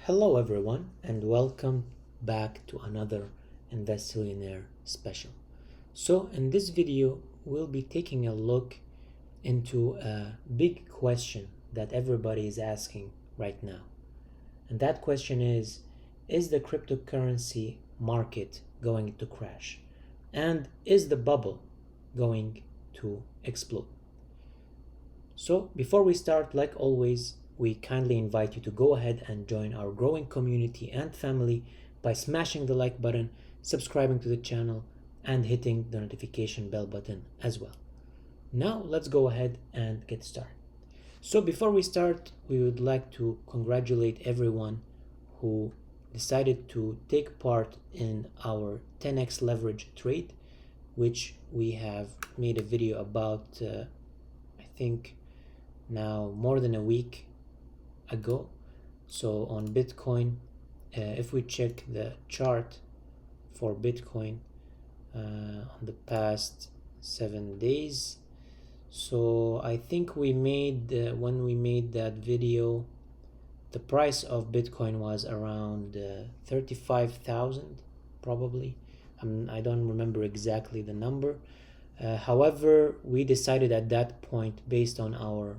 Hello everyone and welcome back to another Investillionaire special. So in this video we'll be taking a look into a big question that everybody is asking right now. And that question is the cryptocurrency market going to crash? And is the bubble going to explode? So before we start, like always, we kindly invite you to go ahead and join our growing community and family by smashing the like button, subscribing to the channel, and hitting the notification bell button as well. Now let's go ahead and get started. So before we start, we would like to congratulate everyone who decided to take part in our 10x leverage trade, which we have made a video about, I think now more than a week ago. So on Bitcoin, if we check the chart for Bitcoin on the past 7 days, so I think we made when we made that video, the price of Bitcoin was around 35,000 probably. I don't remember exactly the number. However, we decided at that point, based on our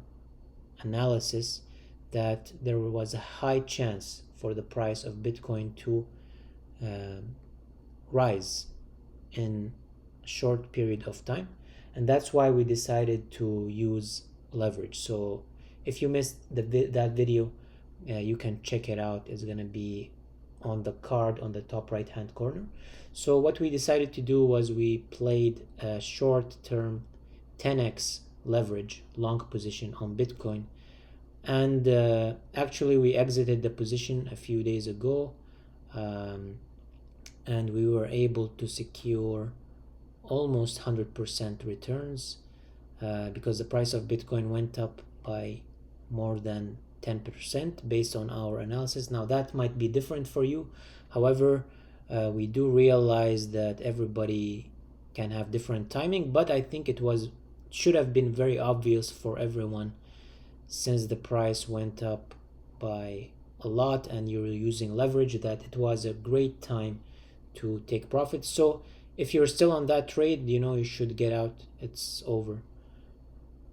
analysis, that there was a high chance for the price of Bitcoin to rise in a short period of time, and that's why we decided to use leverage. So if you missed that video, you can check it out. It's gonna be on the card on the top right hand corner. So what we decided to do was we played a short-term 10x leverage long position on Bitcoin, and actually we exited the position a few days ago, and we were able to secure almost 100% returns because the price of Bitcoin went up by more than 10% based on our analysis. Now that might be different for you. However, we do realize that everybody can have different timing, but I think it should have been very obvious for everyone, since the price went up by a lot and you're using leverage, that it was a great time to take profits. So if you're still on that trade, you should get out. It's over.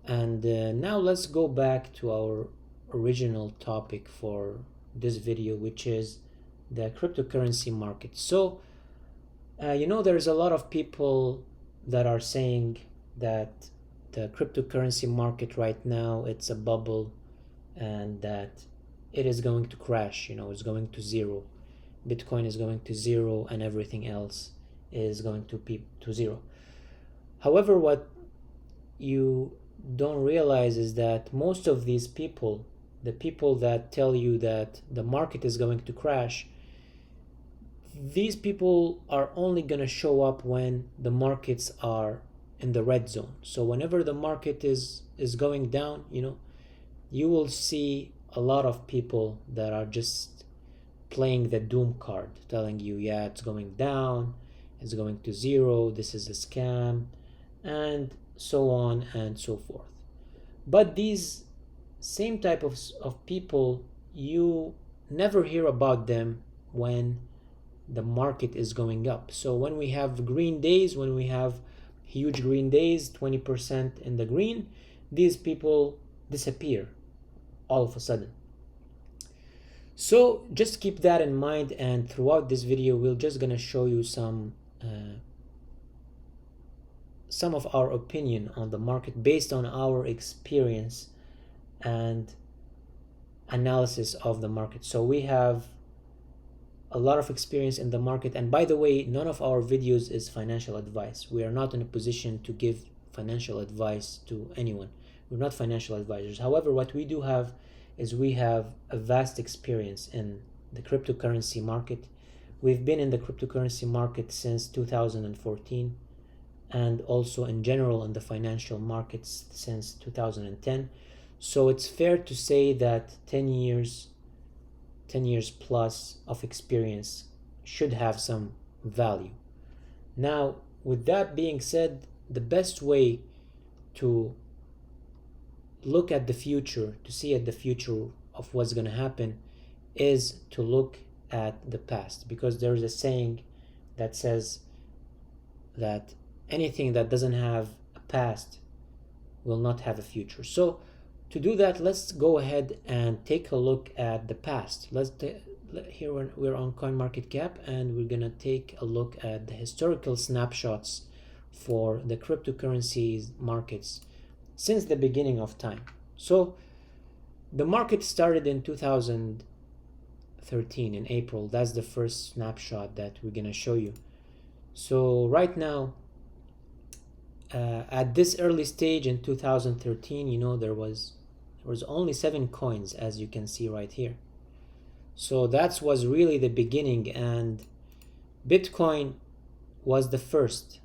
And now let's go back to our original topic for this video, which is the cryptocurrency market. So there's a lot of people that are saying that the cryptocurrency market right now, it's a bubble, and that it is going to crash. It's going to zero. Bitcoin is going to zero and everything else is going to be to zero. However, what you don't realize is that most of these people, the people that tell you that the market is going to crash, these people are only going to show up when the markets are in the red zone. So whenever the market is going down, you will see a lot of people that are just playing the doom card, telling you, yeah, it's going down, it's going to zero, this is a scam, and so on and so forth. But these same type of people, you never hear about them when the market is going up. So when we have green days, when we have huge green days, 20% in the green, these people disappear all of a sudden. So just keep that in mind, and throughout this video we're just gonna show you some of our opinion on the market based on our experience and analysis of the market. So we have a lot of experience in the market, and by the way, none of our videos is financial advice. We are not in a position to give financial advice to anyone. We're not financial advisors. However, what we do have is we have a vast experience in the cryptocurrency market. We've been in the cryptocurrency market since 2014, and also in general in the financial markets since 2010. So it's fair to say that 10 years plus of experience should have some value. Now, with that being said, the best way to look at the future, to see at the future of what's going to happen, is to look at the past, because there's a saying that says that anything that doesn't have a past will not have a future. So to do that, let's go ahead and take a look at the past. Here we're on CoinMarketCap, and we're gonna take a look at the historical snapshots for the cryptocurrencies markets since the beginning of time. So the market started in 2013 in April. That's the first snapshot that we're gonna show you. So right now, at this early stage in 2013, you know, there was only 7 coins, as you can see right here. So that was really the beginning, and Bitcoin was the first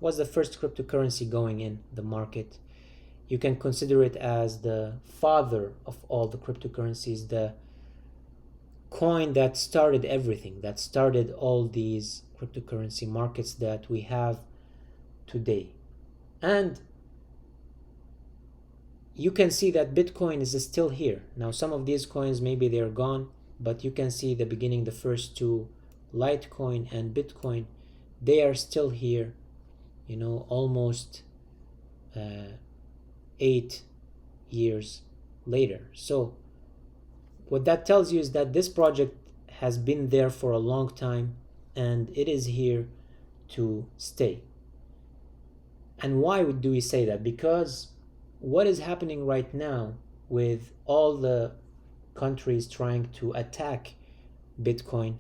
cryptocurrency going in the market. You can consider it as the father of all the cryptocurrencies, the coin that started everything, that started all these cryptocurrency markets that we have today. And you can see that Bitcoin is still here. Now some of these coins, maybe they're gone, but you can see the beginning, the first two, Litecoin and Bitcoin, they are still here, you know, almost 8 years later. So what that tells you is that this project has been there for a long time, and it is here to stay. And why do we say that? Because what is happening right now with all the countries trying to attack Bitcoin,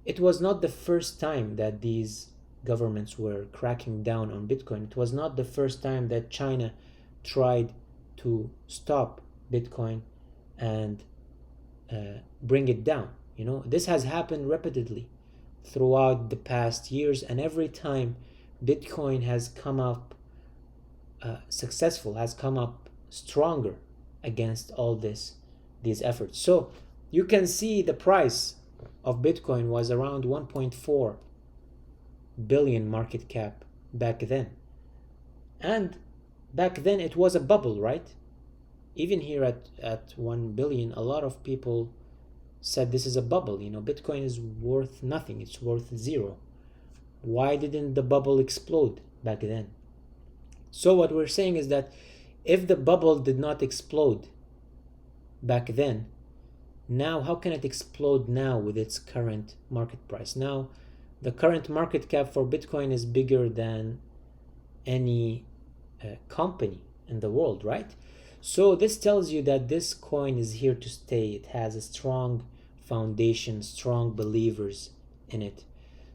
it was not the first time that these governments were cracking down on Bitcoin. It was not the first time that China tried to stop Bitcoin and bring it down. You know, this has happened repeatedly throughout the past years, and every time Bitcoin has come up successful, has come up stronger against all these efforts. So you can see the price of Bitcoin was around 1.4 billion market cap back then. And back then it was a bubble, right? Even here at 1 billion, a lot of people said this is a bubble. You know, Bitcoin is worth nothing. It's worth zero. Why didn't the bubble explode back then? So what we're saying is that if the bubble did not explode back then, now how can it explode now with its current market price? Now the current market cap for Bitcoin is bigger than any company in the world, right? So this tells you that this coin is here to stay. It has a strong foundation, strong believers in it.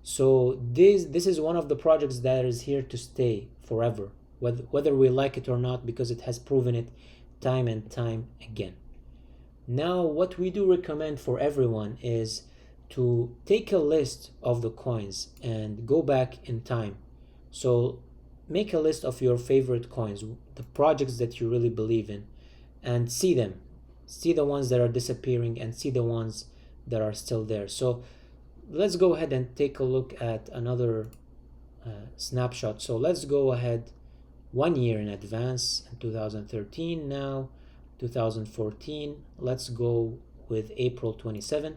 So this is one of the projects that is here to stay forever, whether we like it or not, because it has proven it time and time again. Now what we do recommend for everyone is to take a list of the coins and go back in time. So make a list of your favorite coins, the projects that you really believe in, and see them. See the ones that are disappearing and see the ones that are still there. So let's go ahead and take a look at another snapshot. So let's go ahead 1 year in advance, in 2013, now 2014. Let's go with April 27.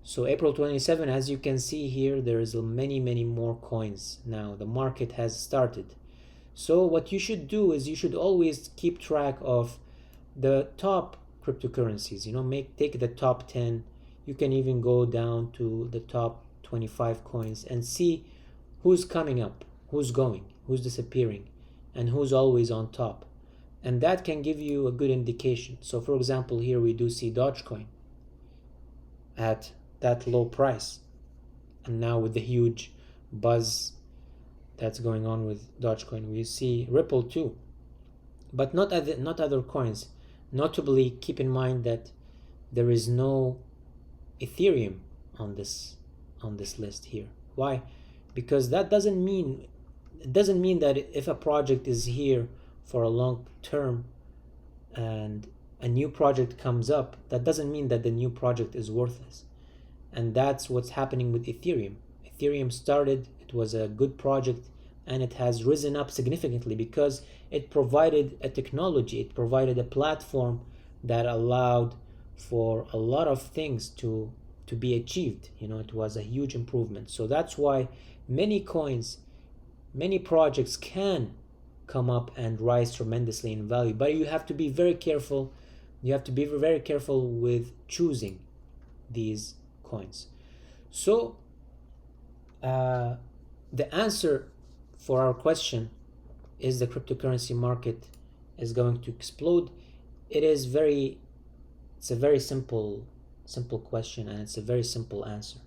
So April 27, as you can see here, there is many more coins. Now the market has started. So what you should do is you should always keep track of the top cryptocurrencies. You know, take the top 10. You can even go down to the top 25 coins and see who's coming up, who's going, who's disappearing, and who's always on top. And that can give you a good indication. So for example, here we do see Dogecoin at that low price, and now with the huge buzz that's going on with Dogecoin, we see Ripple too, but not other coins. Notably, keep in mind that there is no Ethereum on this list here. Why? Because that doesn't mean that if a project is here for a long term and a new project comes up, that doesn't mean that the new project is worthless. And that's what's happening with Ethereum. Ethereum started, it was a good project, and it has risen up significantly because it provided a technology, it provided a platform that allowed for a lot of things to be achieved. You know, it was a huge improvement. So that's why many coins, many projects can come up and rise tremendously in value, but you have to be very careful. You have to be very careful with choosing these coins. So the answer for our question, is the cryptocurrency market is going to explode? It's a very simple question, and it's a very simple answer.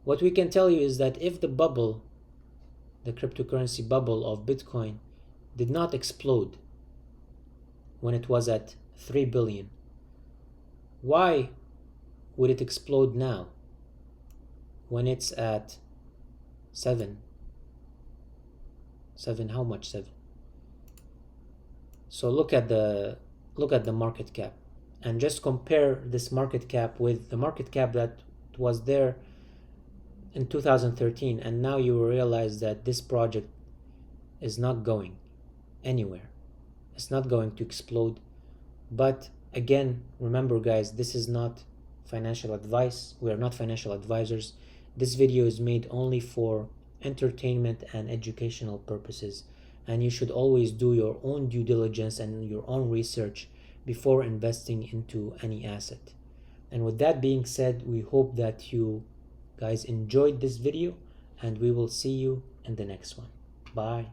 What we can tell you is that if the cryptocurrency bubble of Bitcoin did not explode when it was at 3 billion, why would it explode now when it's at 7? How much? 7. So look at the market cap, and just compare this market cap with the market cap that was there in 2013, and now you will realize that this project is not going anywhere. It's not going to explode. But again, remember guys, this is not financial advice. We are not financial advisors. This video is made only for entertainment and educational purposes, and you should always do your own due diligence and your own research before investing into any asset. And with that being said, we hope that you guys enjoyed this video, and we will see you in the next one. Bye.